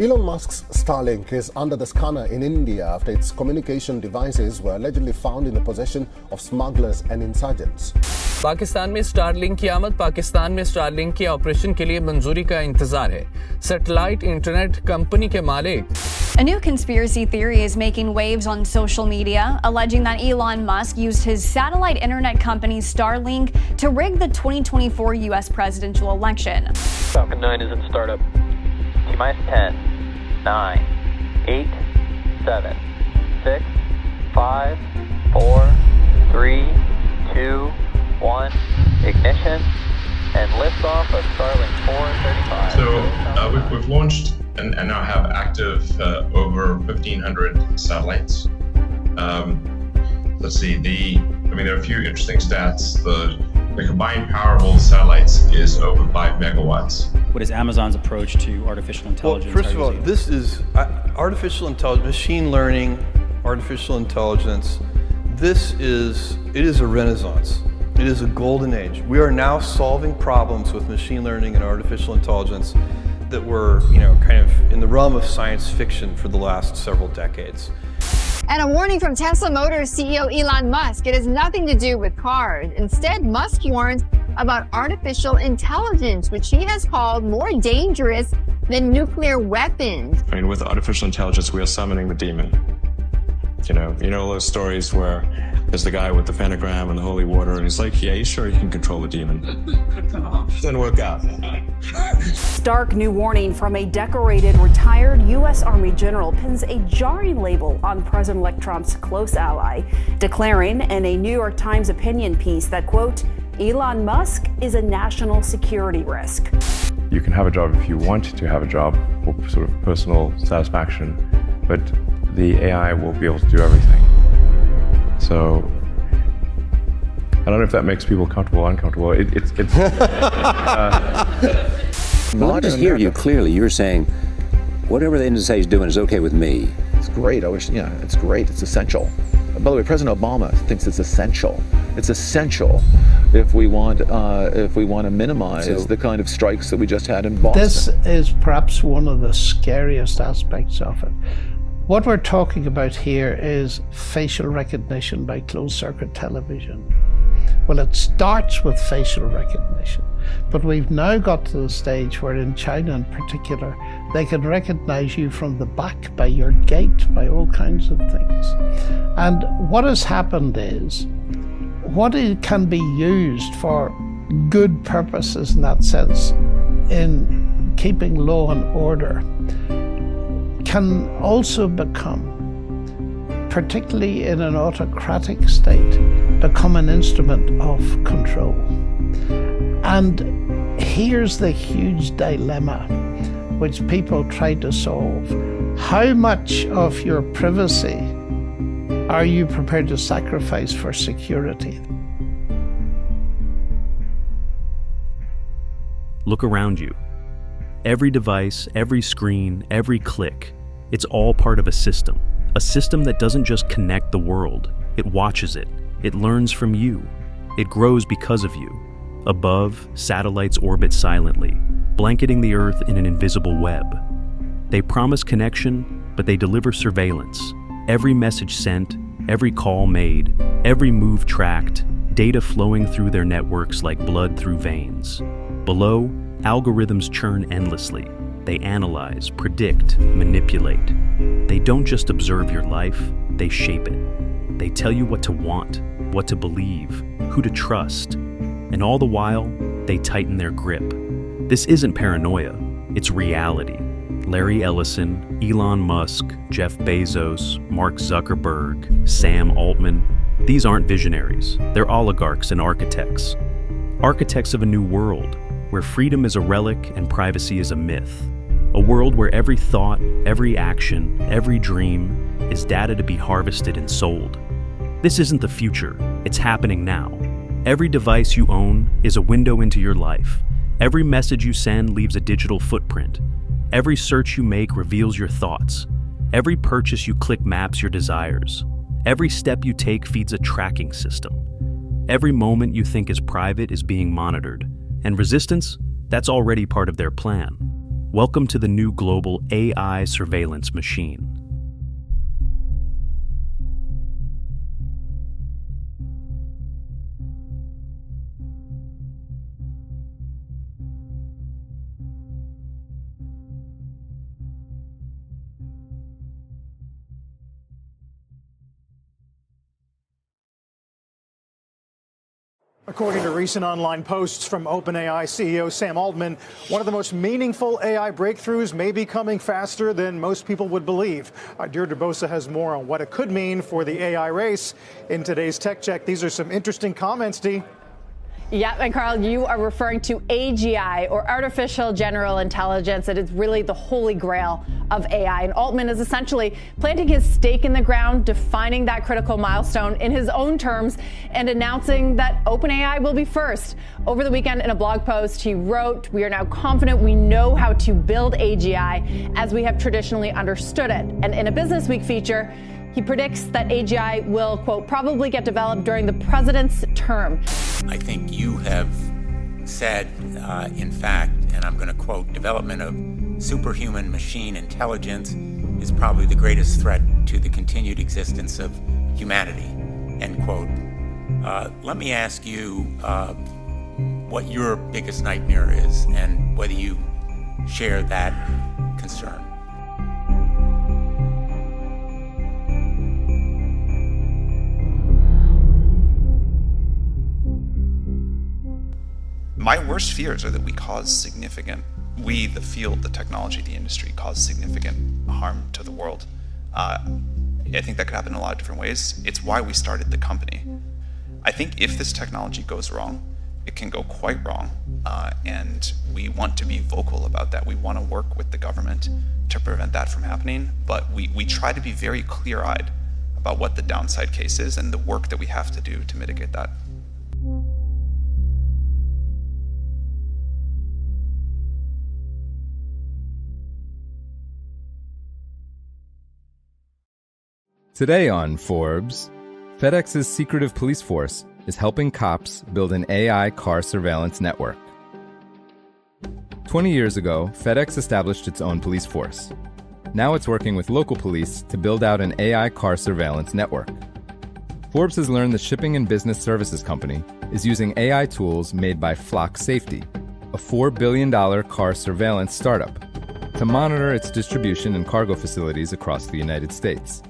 Elon Musk's Starlink is under the scanner in India after its communication devices were allegedly found in the possession of smugglers and insurgents. Pakistan में Starlink की आमद पाकिस्तान में Starlink के operation के लिए मंजूरी का इंतजार है। सैटेलाइट इंटरनेट कंपनी के मालिक A new conspiracy theory is making waves on social media, alleging that Elon Musk used his satellite internet company Starlink to rig the 2024 U.S. presidential election. Falcon 9 is in startup. T-minus 10, 9, 8, 7, 6, 5, 4, 3, 2, 1, ignition, and liftoff of Starlink 435. So we've launched and now have active over 1,500 satellites. Let's see, there are a few interesting stats. The combined power of all the satellites is over 5 megawatts. What is Amazon's approach to artificial intelligence? Well, first of all, this is artificial intelligence, machine learning, artificial intelligence. It is a renaissance. It is a golden age. We are now solving problems with machine learning and artificial intelligence that were, kind of in the realm of science fiction for the last several decades. And a warning from Tesla Motors CEO Elon Musk. It has nothing to do with cars. Instead, Musk warns about artificial intelligence, which he has called more dangerous than nuclear weapons. With artificial intelligence, we are summoning the demon. You know those stories where there's the guy with the pentagram and the holy water, and he's like, yeah, you sure you can control the demon? Didn't work out. Stark new warning from a decorated retired U.S. Army general pins a jarring label on President-elect Trump's close ally, declaring in a New York Times opinion piece that, quote, Elon Musk is a national security risk. You can have a job if you want to have a job for sort of personal satisfaction, but the AI will be able to do everything. So I don't know if that makes people comfortable or uncomfortable. Well, I just hear you clearly. You're saying whatever the NSA is doing is okay with me. It's great. It's great. It's essential. By the way, President Obama thinks it's essential. It's essential if we want to minimize the kind of strikes that we just had in Boston. This is perhaps one of the scariest aspects of it. What we're talking about here is facial recognition by closed-circuit television. Well, it starts with facial recognition, but we've now got to the stage where in China in particular, they can recognize you from the back, by your gait, by all kinds of things. And what has happened is, what it can be used for good purposes in that sense, in keeping law and order, can also become, particularly in an autocratic state, become an instrument of control. And here's the huge dilemma which people try to solve. How much of your privacy are you prepared to sacrifice for security? Look around you. Every device, every screen, every click, it's all part of a system that doesn't just connect the world, it watches it, it learns from you, it grows because of you. Above, satellites orbit silently, blanketing the Earth in an invisible web. They promise connection, but they deliver surveillance. Every message sent, every call made, every move tracked, data flowing through their networks like blood through veins. Below, algorithms churn endlessly. They analyze, predict, manipulate. They don't just observe your life, they shape it. They tell you what to want, what to believe, who to trust. And all the while, they tighten their grip. This isn't paranoia, it's reality. Larry Ellison, Elon Musk, Jeff Bezos, Mark Zuckerberg, Sam Altman, these aren't visionaries, they're oligarchs and architects. Architects of a new world, where freedom is a relic and privacy is a myth. A world where every thought, every action, every dream is data to be harvested and sold. This isn't the future, it's happening now. Every device you own is a window into your life. Every message you send leaves a digital footprint. Every search you make reveals your thoughts. Every purchase you click maps your desires. Every step you take feeds a tracking system. Every moment you think is private is being monitored. And resistance? That's already part of their plan. Welcome to the new global AI surveillance machine. According to recent online posts from OpenAI CEO Sam Altman, one of the most meaningful AI breakthroughs may be coming faster than most people would believe. Deirdre Bosa has more on what it could mean for the AI race in today's Tech Check. These are some interesting comments, Dee. Yeah, and Carl, you are referring to AGI, or Artificial General Intelligence. It is really the holy grail of AI. And Altman is essentially planting his stake in the ground, defining that critical milestone in his own terms, and announcing that OpenAI will be first. Over the weekend, in a blog post, he wrote, "We are now confident we know how to build AGI as we have traditionally understood it." And in a Business Week feature, he predicts that AGI will, quote, probably get developed during the president's term. I think you have said, in fact, and I'm going to quote, development of superhuman machine intelligence is probably the greatest threat to the continued existence of humanity, end quote. Let me ask you what your biggest nightmare is and whether you share that concern. My worst fears are that we, the field, the technology, the industry, cause significant harm to the world. I think that could happen in a lot of different ways. It's why we started the company. I think if this technology goes wrong, it can go quite wrong, and we want to be vocal about that. We want to work with the government to prevent that from happening, but we try to be very clear-eyed about what the downside case is and the work that we have to do to mitigate that. Today on Forbes, FedEx's secretive police force is helping cops build an AI car surveillance network. 20 years ago, FedEx established its own police force. Now it's working with local police to build out an AI car surveillance network. Forbes has learned the shipping and business services company is using AI tools made by Flock Safety, a $4 billion car surveillance startup, to monitor its distribution and cargo facilities across the United States.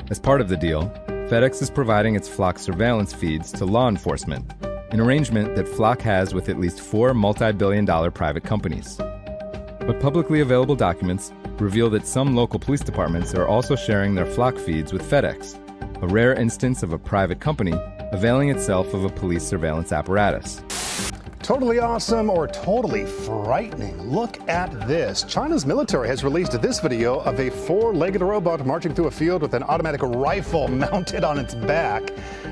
As part of the deal, FedEx is providing its Flock surveillance feeds to law enforcement, an arrangement that Flock has with at least 4 multi-billion-dollar private companies. But publicly available documents reveal that some local police departments are also sharing their Flock feeds with FedEx, a rare instance of a private company availing itself of a police surveillance apparatus. Totally awesome or totally frightening. Look at this. China's military has released this video of a 4-legged robot marching through a field with an automatic rifle mounted on its back.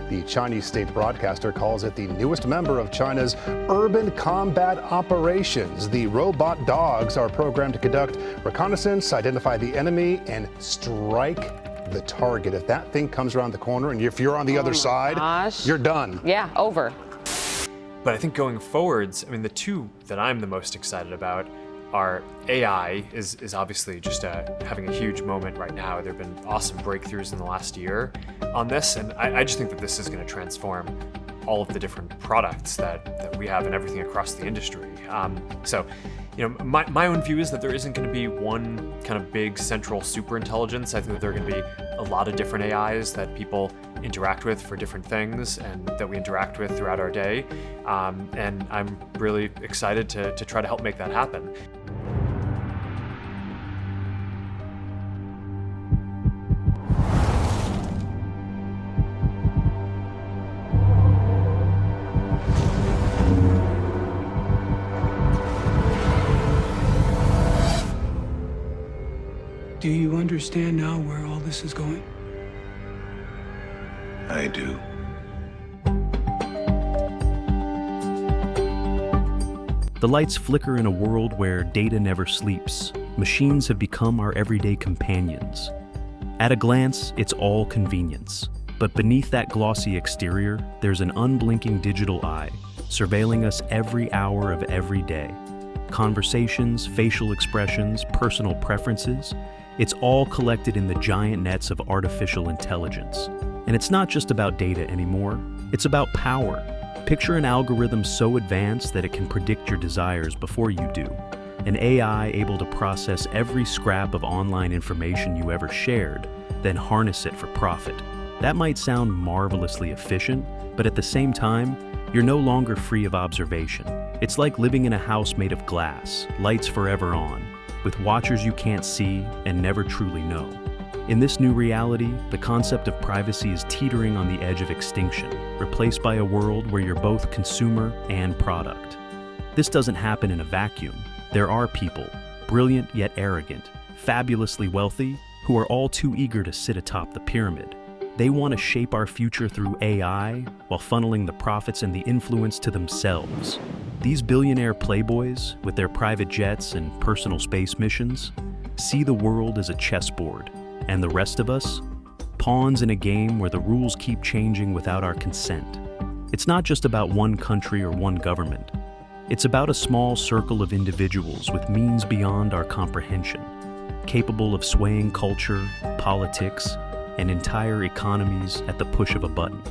The Chinese state broadcaster calls it the newest member of China's urban combat operations. The robot dogs are programmed to conduct reconnaissance, identify the enemy, and strike the target. If that thing comes around the corner and if you're on the other side, you're done. Yeah, over. But I think going forwards, the two that I'm the most excited about are AI is obviously just having a huge moment right now. There have been awesome breakthroughs in the last year on this, and I just think that this is going to transform all of the different products that we have and everything across the industry. My own view is that there isn't going to be one kind of big central super intelligence. I think that there are going to be a lot of different AIs that people interact with for different things and that we interact with throughout our day. And I'm really excited to try to help make that happen. Do you understand now where all this is going? I do. The lights flicker in a world where data never sleeps. Machines have become our everyday companions. At a glance, it's all convenience. But beneath that glossy exterior, there's an unblinking digital eye, surveilling us every hour of every day. conversations, facial expressions, personal preferences, it's all collected in the giant nets of artificial intelligence. And it's not just about data anymore, it's about power. Picture an algorithm so advanced that it can predict your desires before you do. An AI able to process every scrap of online information you ever shared, then harness it for profit. That might sound marvelously efficient, but at the same time, you're no longer free of observation. It's like living in a house made of glass, lights forever on, with watchers you can't see and never truly know. In this new reality, the concept of privacy is teetering on the edge of extinction, replaced by a world where you're both consumer and product. This doesn't happen in a vacuum. There are people, brilliant yet arrogant, fabulously wealthy, who are all too eager to sit atop the pyramid. They want to shape our future through AI while funneling the profits and the influence to themselves. These billionaire playboys, with their private jets and personal space missions, see the world as a chessboard, and the rest of us, pawns in a game where the rules keep changing without our consent. It's not just about one country or one government. It's about a small circle of individuals with means beyond our comprehension, capable of swaying culture, politics, and entire economies at the push of a button.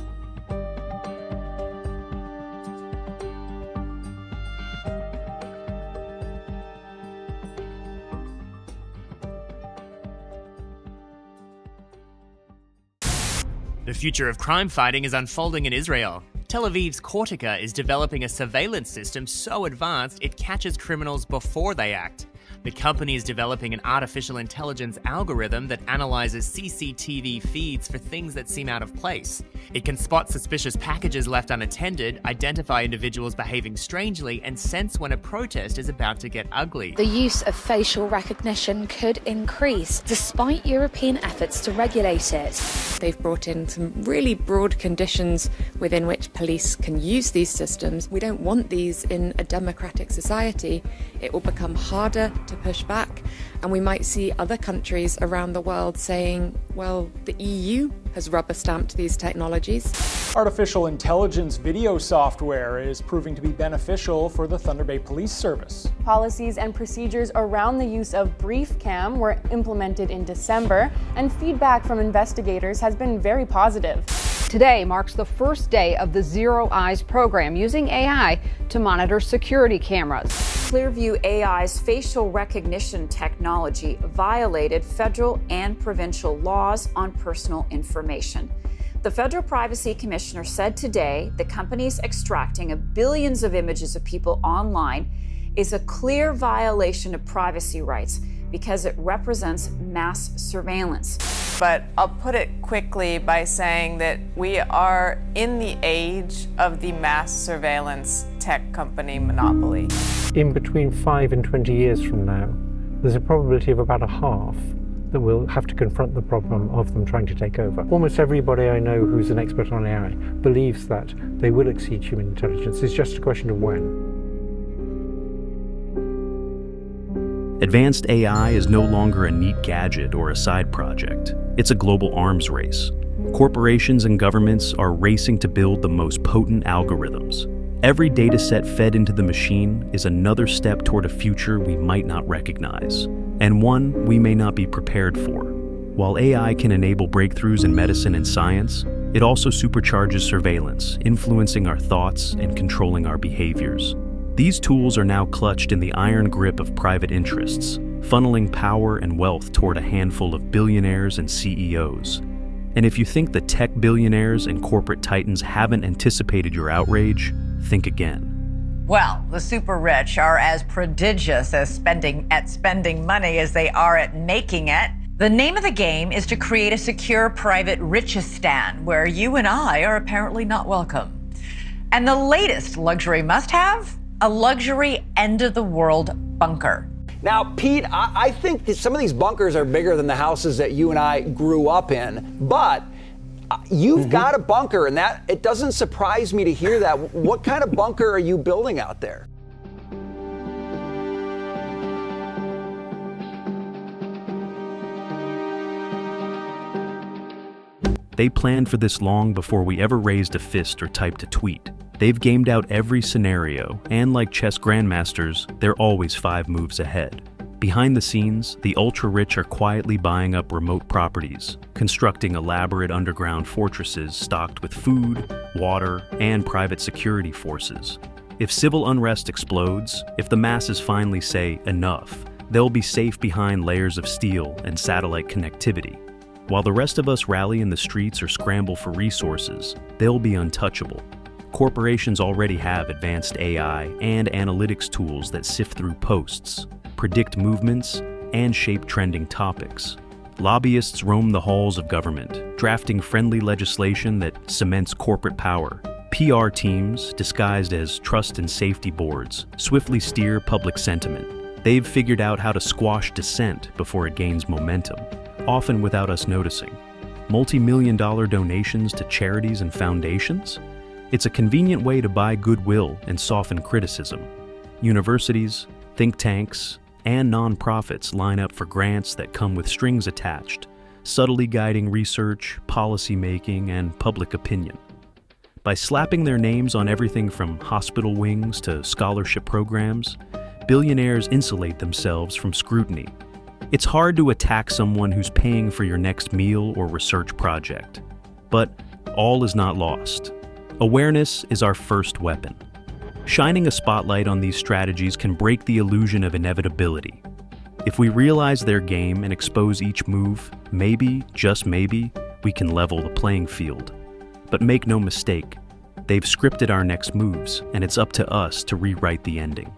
The future of crime fighting is unfolding in Israel. Tel Aviv's Cortica is developing a surveillance system so advanced it catches criminals before they act. The company is developing an artificial intelligence algorithm that analyzes CCTV feeds for things that seem out of place. It can spot suspicious packages left unattended, identify individuals behaving strangely, and sense when a protest is about to get ugly. The use of facial recognition could increase, despite European efforts to regulate it. They've brought in some really broad conditions within which police can use these systems. We don't want these in a democratic society. It will become harder to push back, and we might see other countries around the world saying, well, the EU has rubber-stamped these technologies. Artificial intelligence video software is proving to be beneficial for the Thunder Bay Police Service. Policies and procedures around the use of brief cam were implemented in December, and feedback from investigators has been very positive. Today marks the first day of the Zero Eyes program, using AI to monitor security cameras. Clearview AI's facial recognition technology violated federal and provincial laws on personal information. The Federal Privacy Commissioner said today the company's extracting of billions of images of people online is a clear violation of privacy rights because it represents mass surveillance. But I'll put it quickly by saying that we are in the age of the mass surveillance tech company monopoly. In between 5 and 20 years from now, there's a probability of about a half that we'll have to confront the problem of them trying to take over. Almost everybody I know who's an expert on AI believes that they will exceed human intelligence. It's just a question of when. Advanced AI is no longer a neat gadget or a side project. It's a global arms race. Corporations and governments are racing to build the most potent algorithms. Every data set fed into the machine is another step toward a future we might not recognize, and one we may not be prepared for. While AI can enable breakthroughs in medicine and science, it also supercharges surveillance, influencing our thoughts and controlling our behaviors. These tools are now clutched in the iron grip of private interests, funneling power and wealth toward a handful of billionaires and CEOs. And if you think the tech billionaires and corporate titans haven't anticipated your outrage, think again. Well, the super rich are as prodigious as spending money as they are at making it. The name of the game is to create a secure private richistan where you and I are apparently not welcome. And the latest luxury must-have? A luxury end-of-the-world bunker. Now, Pete, I think that some of these bunkers are bigger than the houses that you and I grew up in, but you've got a bunker, and that it doesn't surprise me to hear that. What kind of bunker are you building out there? They planned for this long before we ever raised a fist or typed a tweet. They've gamed out every scenario, and like chess grandmasters, they're always 5 moves ahead. Behind the scenes, the ultra-rich are quietly buying up remote properties, constructing elaborate underground fortresses stocked with food, water, and private security forces. If civil unrest explodes, if the masses finally say enough, they'll be safe behind layers of steel and satellite connectivity. While the rest of us rally in the streets or scramble for resources, they'll be untouchable. Corporations already have advanced AI and analytics tools that sift through posts, predict movements, and shape trending topics. Lobbyists roam the halls of government, drafting friendly legislation that cements corporate power. PR teams, disguised as trust and safety boards, swiftly steer public sentiment. They've figured out how to squash dissent before it gains momentum, often without us noticing. Multi-million-dollar donations to charities and foundations? It's a convenient way to buy goodwill and soften criticism. Universities, think tanks, and nonprofits line up for grants that come with strings attached, subtly guiding research, policy making, and public opinion. By slapping their names on everything from hospital wings to scholarship programs, billionaires insulate themselves from scrutiny. It's hard to attack someone who's paying for your next meal or research project. But all is not lost. Awareness is our first weapon. Shining a spotlight on these strategies can break the illusion of inevitability. If we realize their game and expose each move, maybe, just maybe, we can level the playing field. But make no mistake, they've scripted our next moves, and it's up to us to rewrite the ending.